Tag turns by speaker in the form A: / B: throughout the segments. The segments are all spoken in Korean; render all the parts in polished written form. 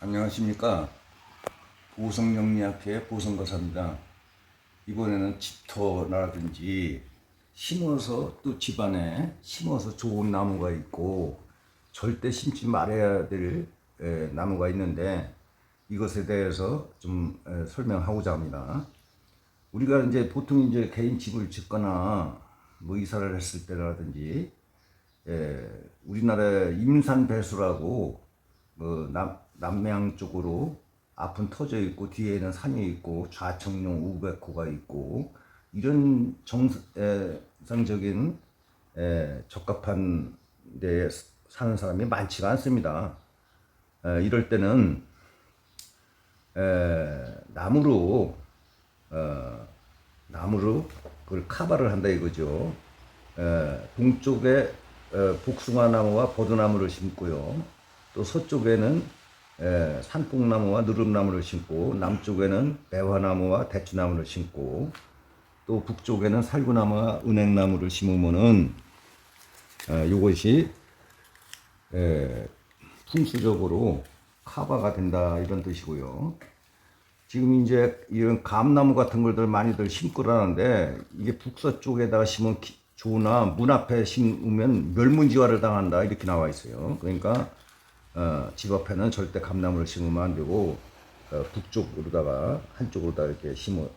A: 안녕하십니까. 보성영리학회 보성거사입니다. 이번에는 집터라든지 심어서 또 집안에 심어서 좋은 나무가 있고 절대 심지 말아야 될 나무가 있는데 이것에 대해서 좀 설명하고자 합니다. 우리가 이제 보통 이제 개인 집을 짓거나 뭐 이사를 했을 때라든지 우리나라에 임산배수라고 뭐 남양 쪽으로 앞은 터져 있고 뒤에는 산이 있고 좌청룡 우백호가 있고 이런 정상적인 적합한 데에 사는 사람이 많지가 않습니다. 이럴 때는 나무로 그걸 카바를 한다 이거죠. 동쪽에 복숭아나무와 버드나무를 심고요. 또 서쪽에는 산뽕나무와 누름나무를 심고, 남쪽에는 매화나무와 대추나무를 심고, 또 북쪽에는 살구나무와 은행나무를 심으면은 이것이 풍수적으로 카바가 된다 이런 뜻이고요. 지금 이제 이런 감나무 같은 걸들 많이들 심고 그러는데 이게 북서쪽에다가 심으면 좋으나 문 앞에 심으면 멸문지화를 당한다 이렇게 나와 있어요. 그러니까 집 앞에는 절대 감나무를 심으면 안 되고 북쪽으로다가 한쪽으로다 이렇게 심어야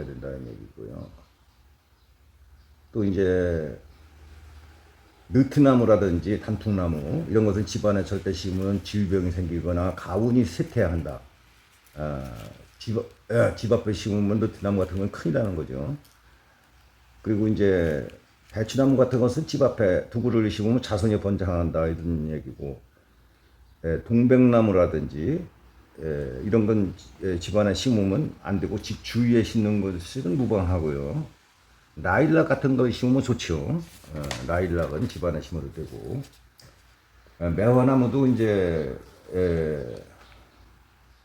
A: 된다는 얘기고요. 또 이제 느티나무라든지 단풍나무 이런 것은 집안에 절대 심으면 질병이 생기거나 가훈이 쇠퇴해야 한다. 집 앞에 심으면 느티나무 같은 건 큰일 나는 거죠. 그리고 이제 배추나무 같은 것은 집 앞에 두 그루를 심으면 자손이 번창한다 이런 얘기고, 동백나무라든지 이런 건 집안에 심으면 안 되고 집 주위에 심는 것은 무방하고요. 라일락 같은 거 심으면 좋죠. 라일락은 집안에 심어도 되고, 매화나무도 이제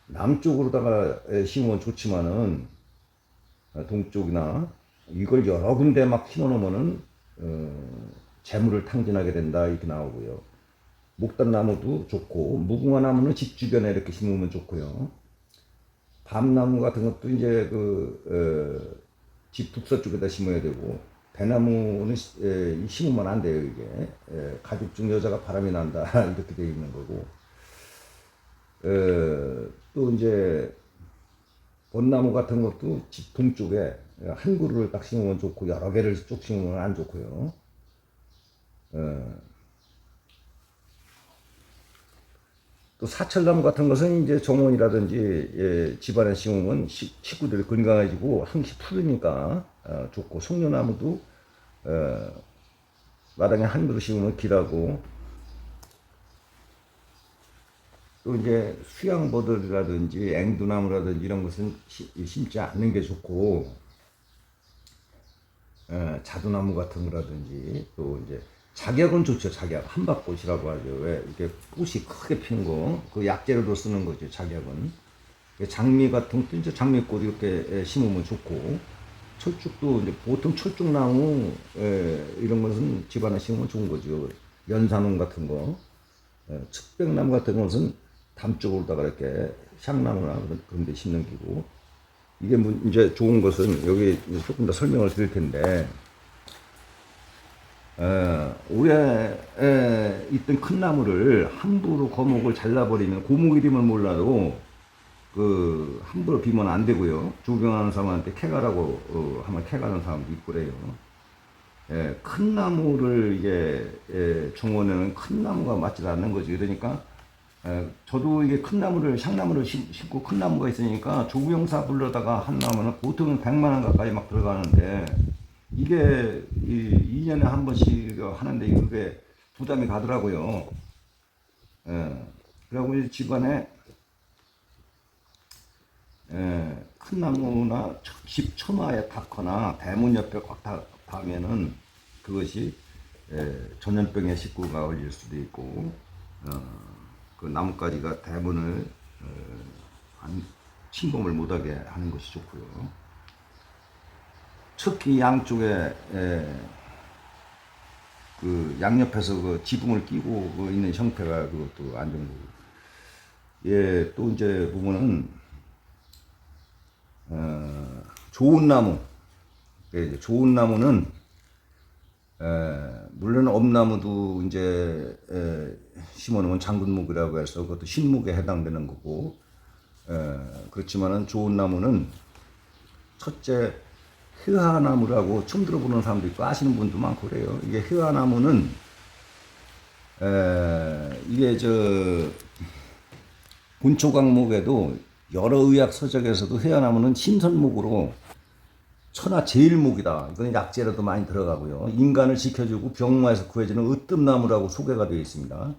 A: 남쪽으로다가 심으면 좋지만은 동쪽이나 이걸 여러 군데 막 심어놓으면은 재물을 탕진하게 된다 이렇게 나오고요. 목단나무도 좋고, 무궁화나무는 집 주변에 이렇게 심으면 좋고요. 밤나무 같은 것도 이제 집 북서쪽에다 심어야 되고, 배나무는 심으면 안 돼요. 이게 가죽 중 여자가 바람이 난다 이렇게 되어 있는 거고, 또 이제 벚나무 같은 것도 집 동쪽에 한 그루를 딱 심으면 좋고 여러 개를 쭉 심으면 안 좋고요. 또 사철나무 같은 것은 이제 정원이라든지 집안에 심으면 식구들이 건강해지고 항시 푸르니까 좋고, 송려나무도 마당에 한 그루 심으면 길하고, 또 이제 수양버들이라든지 앵두나무라든지 이런 것은 심지 않는 게 좋고, 자두나무 같은 거라든지, 또 이제 작약은 좋죠. 작약 한밭꽃이라고 하죠. 왜 이렇게 꽃이 크게 피는 거, 그 약재로도 쓰는 거죠. 작약은 장미 같은 것도 이제 장미꽃 이렇게 심으면 좋고, 철쭉도 이제 보통 철쭉나무 이런 것은 집안에 심으면 좋은 거죠. 연산홍 같은 거, 측백나무 같은 것은 담쪽으로다가 이렇게 향나무나 그런 데 심는 기고, 이게 이제 좋은 것은 여기 조금 더 설명을 드릴 텐데, 올해 있던 큰 나무를 함부로 거목을 잘라버리면, 고목 이름을 몰라도 함부로 비면 안 되고요. 조경하는 사람한테 캐가라고 하면 캐가는 사람도 있고 그래요. 큰 나무를 이게 정원에는 큰 나무가 맞지 않는 거지. 그러니까 저도 이게 큰 나무를 향나무를 심고 큰 나무가 있으니까 조경사 불러다가 한 나무는 보통은 100만 원 가까이 막 들어가는데, 이게 2년에 한 번씩 하는데 이게 부담이 가더라고요. 그리고 집안에 큰 나무나 집 처마에 닿거나 대문 옆에 꽉 닿으면은 그것이 전염병에 식구가 걸릴 수도 있고, 그 나뭇가지가 대문을 침범을 못하게 하는 것이 좋고요. 특히 양쪽에 그 양옆에서 그 지붕을 끼고 있는 형태가 그것도 안 좋은 거고, 예, 또 이제 보면은 좋은 나무, 예, 이제 좋은 나무는 물론 엄나무도 이제 심어놓으면 장군목이라고 해서 그것도 신목에 해당되는 거고, 그렇지만은 좋은 나무는 첫째 회화나무라고 처음 들어보는 사람도 있고 아시는 분도 많고 그래요. 이게 회화나무는 이게 저 본초 강목에도 여러 의학 서적에서도 회화나무는 신선목으로 천하 제일목이다. 이건 약재로도 많이 들어가고요. 인간을 지켜주고 병마에서 구해주는 으뜸나무라고 소개가 되어 있습니다.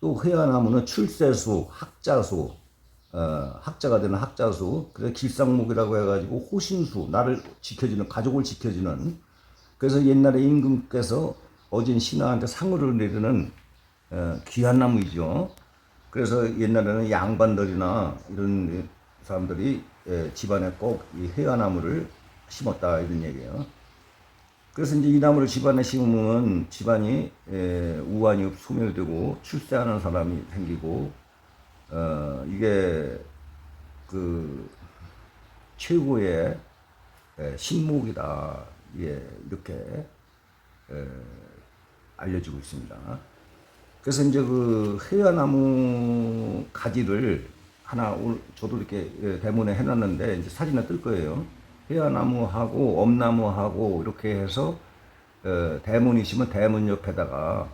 A: 또 회화나무는 출세수, 학자수, 학자가 되는 학자수, 그래서 길상목이라고 해가지고 호신수, 나를 지켜주는, 가족을 지켜주는. 그래서 옛날에 임금께서 어진 신하한테 상을 내리는 귀한 나무이죠. 그래서 옛날에는 양반들이나 이런 사람들이 집안에 꼭 이 회화나무를 심었다 이런 얘기예요. 그래서 이제 이 나무를 집안에 심으면 집안이 우환이 소멸되고 출세하는 사람이 생기고 이게 그 최고의 신목이다. 예, 이렇게 알려지고 있습니다. 그래서 이제 그 회화나무 가지를 하나 오늘 저도 이렇게 대문에 해놨는데 이제 사진에 뜰 거예요. 회화나무하고 엄나무하고 이렇게 해서 대문이시면 대문 옆에다가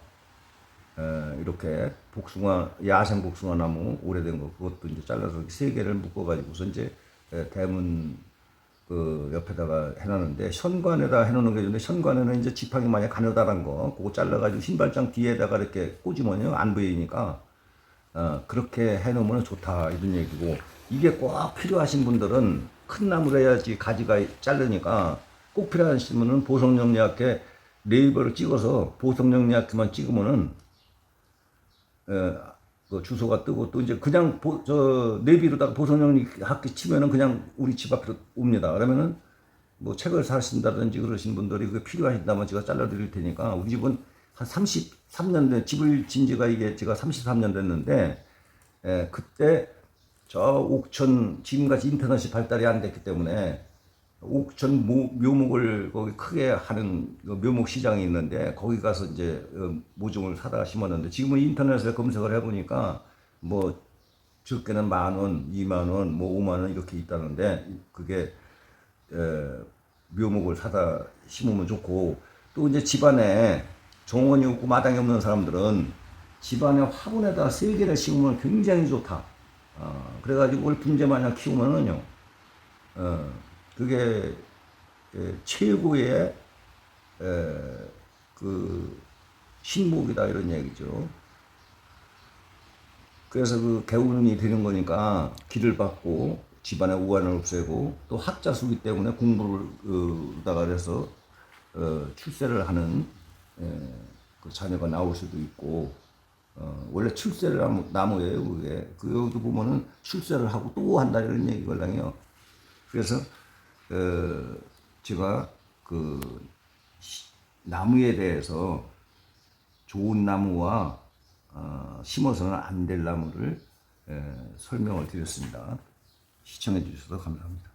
A: 이렇게 복숭아 야생 복숭아 나무 오래된 거 그것도 이제 잘라서 세 개를 묶어가지고서 이제 대문 그 옆에다가 해놨는데 현관에다 해놓는 게 있는데 현관에는 이제 지팡이 만약 가느다란 거 그거 잘라가지고 신발장 뒤에다가 이렇게 꽂으면요 안 보이니까 그렇게 해놓으면 좋다 이런 얘기고 이게 꼭 필요하신 분들은 큰 나무로 해야지 가지가 자르니까 꼭 필요하신 분은 보성영리학회 네이버를 찍어서 보성영리학회만 찍으면은 그 주소가 뜨고 또 이제 그냥 저 내비로다가 보성영리학회 치면은 그냥 우리 집 앞으로 옵니다. 그러면은 뭐 책을 사신다든지 그러신 분들이 그게 필요하신다면 제가 잘라드릴 테니까 우리 집은 한 33년 된 집을 진 지가 이게 제가 33년 됐는데 그때 저 옥천 지금같이 인터넷이 발달이 안 됐기 때문에 옥천 묘목을 거기 크게 하는 묘목 시장이 있는데 거기 가서 이제 모종을 사다가 심었는데 지금은 인터넷에 검색을 해보니까 뭐 적게는 10,000원, 20,000원, 뭐 50,000원 이렇게 있다는데 그게 묘목을 사다 심으면 좋고 또 이제 집안에 정원이 없고 마당이 없는 사람들은 집안에 화분에다 3개를 심으면 굉장히 좋다. 그래가지고 그걸 분재 마냥 키우면은요, 그게 최고의 그 신목이다 이런 얘기죠. 그래서 그 개운이 되는 거니까 기를 받고 집안의 우환을 없애고 또 학자수기 때문에 공부를 다가 그래서 출세를 하는 그 자녀가 나올 수도 있고 원래 출세를 하는 나무예요 그게 그 여기도 보면은 출세를 하고 또 한다 이런 얘기거든요. 그래서 제가 그 나무에 대해서 좋은 나무와 심어서는 안 될 나무를 설명을 드렸습니다. 시청해 주셔서 감사합니다.